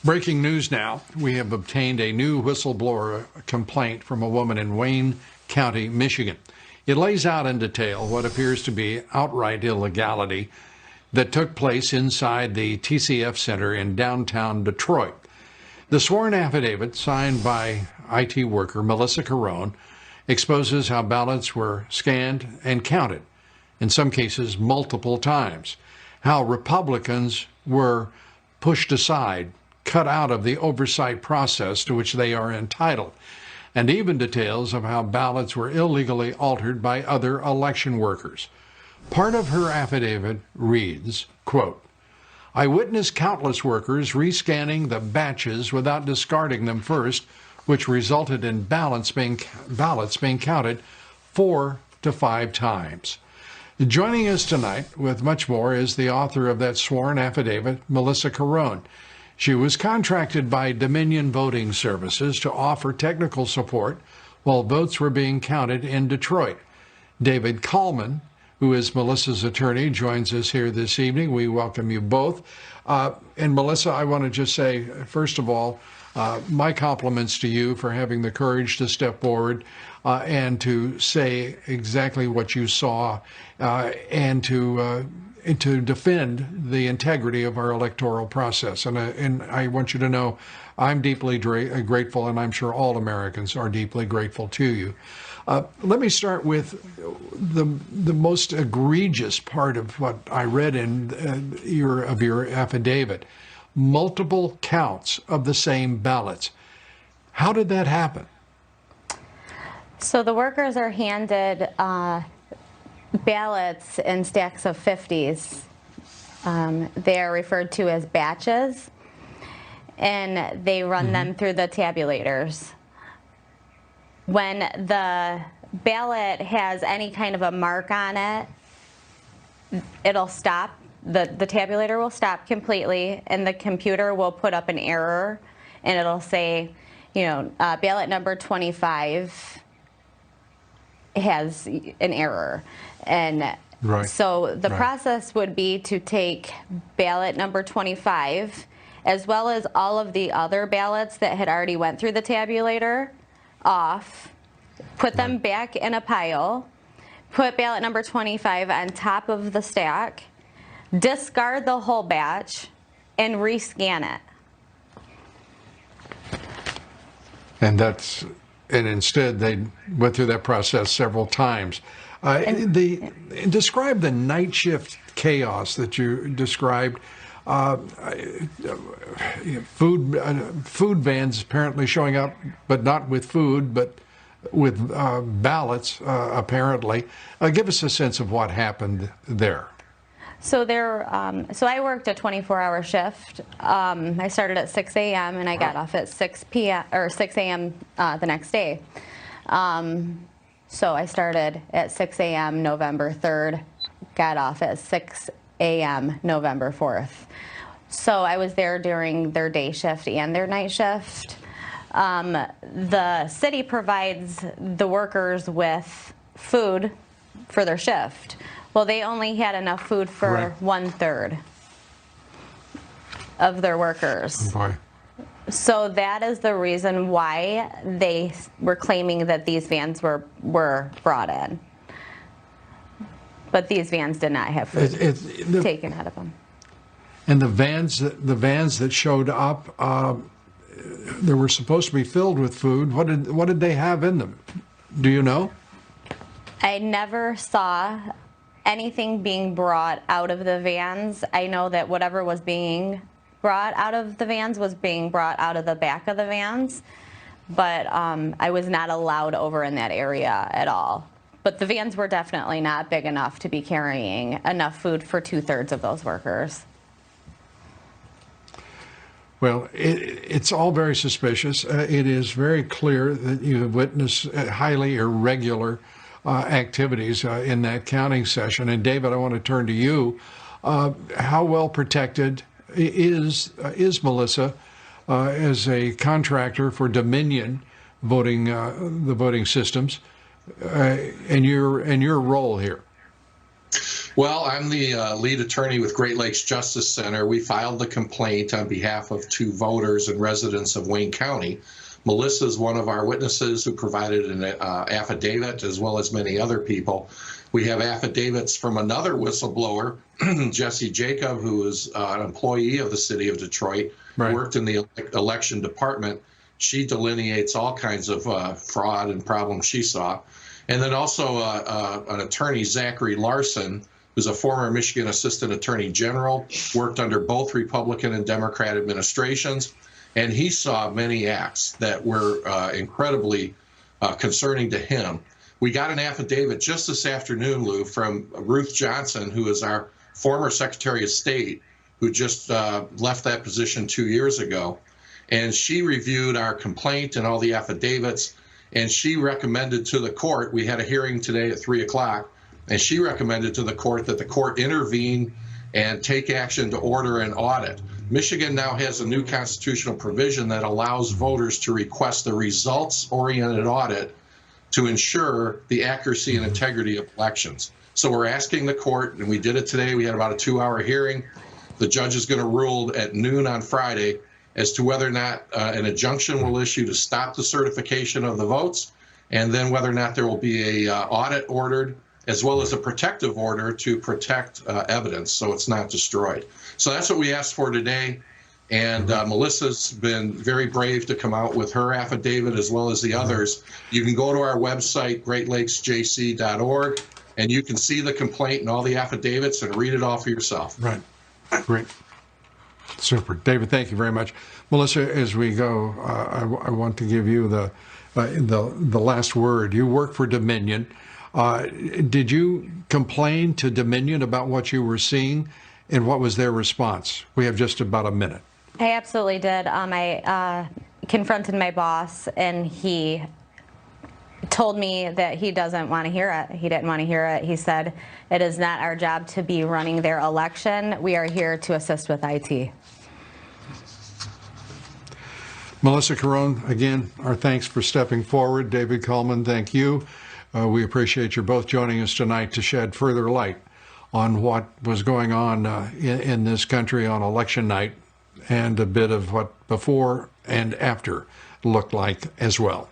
Breaking news now. We have obtained a new whistleblower complaint from a woman in Wayne County, Michigan. It lays out in detail what appears to be outright illegality that took place inside the TCF Center in downtown Detroit. The sworn affidavit signed by IT worker Melissa Carone exposes how ballots were scanned and counted, in some cases multiple times, how Republicans were pushed aside, cut out of the oversight process to which they are entitled, and even details of how ballots were illegally altered by other election workers. Part of her affidavit reads, quote, "I witnessed countless workers rescanning the batches without discarding them first, which resulted in ballots being counted 4 to 5 times. Joining us tonight with much more is the author of that sworn affidavit, Melissa Carone. She was contracted by Dominion Voting Services to offer technical support while votes were being counted in Detroit. David Kallman, who is Melissa's attorney, joins us here this evening. We welcome you both. And Melissa, I want to just say, first of all, my compliments to you for having the courage to step forward and to say exactly what you saw and to defend the integrity of our electoral process. And I want you to know I'm deeply grateful, and I'm sure all Americans are deeply grateful to you. Let me start with the most egregious part of what I read in your affidavit. Multiple counts of the same ballots. How did that happen? So the workers are handed ballots in stacks of 50s. They are referred to as batches, and they run them through the tabulators. When the ballot has any kind of a mark on it, it'll stop. The tabulator will stop completely, and the computer will put up an error, and it'll say, you know, ballot number 25 has an error. And right. So the process would be to take ballot number 25, as well as all of the other ballots that had already went through the tabulator, off, put them back in a pile, put ballot number 25 on top of the stack, discard the whole batch, and rescan it. And instead they went through that process several times. Describe the night shift chaos that you described. Food vans apparently showing up, but not with food, but with ballots, apparently. Give us a sense of what happened there. So so I worked a 24-hour shift. I started at 6 a.m. and I got off at 6 p.m. or 6 a.m. The next day. So I started at 6 a.m. November 3rd, got off at 6 a.m. November 4th. So I was there during their day shift and their night shift. The city provides the workers with food for their shift. Well, they only had enough food for 1/3 of their workers. Boy. So that is the reason why they were claiming that these vans were brought in. But these vans did not have food taken out of them. And the vans that showed up, they were supposed to be filled with food. What did they have in them? Do you know? I never saw anything being brought out of the vans. I know that whatever was being brought out of the vans was being brought out of the back of the vans, but I was not allowed over in that area at all. But the vans were definitely not big enough to be carrying enough food for 2/3 of those workers. Well, it's all very suspicious. It is very clear that you have witnessed highly irregular activities in that counting session. And David, I want to turn to you. How well protected is Melissa as a contractor for Dominion voting, the voting systems, and your role here? Well, I'm the lead attorney with Great Lakes Justice Center. We filed the complaint on behalf of 2 voters and residents of Wayne County. Melissa is one of our witnesses who provided an affidavit, as well as many other people. We have affidavits from another whistleblower, Jesse Jacob, who is an employee of the city of Detroit, Right. worked in the election department. She delineates all kinds of fraud and problems she saw. And then also an attorney, Zachary Larson, who's a former Michigan Assistant Attorney General, worked under both Republican and Democrat administrations, and he saw many acts that were incredibly concerning to him. We got an affidavit just this afternoon, Lou, from Ruth Johnson, who is our former Secretary of State, who just left that position 2 years ago. And she reviewed our complaint and all the affidavits, and she recommended to the court, we had a hearing today at 3 o'clock, and she recommended to the court that the court intervene and take action to order an audit. Michigan now has a new constitutional provision that allows voters to request a results-oriented audit to ensure the accuracy and integrity of elections. So we're asking the court, and we did it today, we had about a 2-hour hearing. The judge is going to rule at noon on Friday as to whether or not an injunction will issue to stop the certification of the votes, and then whether or not there will be a audit ordered, as well as a protective order to protect evidence so it's not destroyed. So that's what we asked for today. And Melissa's been very brave to come out with her affidavit, as well as the others. You can go to our website, greatlakesjc.org, and you can see the complaint and all the affidavits and read it all for yourself. Right. Great. Super. David, thank you very much. Melissa, as we go, I want to give you the last word. You work for Dominion. Did you complain to Dominion about what you were seeing, and what was their response? We have just about a minute. I absolutely did. I confronted my boss, and he told me that he doesn't want to hear it. He didn't want to hear it. He said, it is not our job to be running their election. We are here to assist with IT. Melissa Carone, again, our thanks for stepping forward. David Coleman, thank you. We appreciate you both joining us tonight to shed further light on what was going on in this country on election night, and a bit of what before and after looked like as well.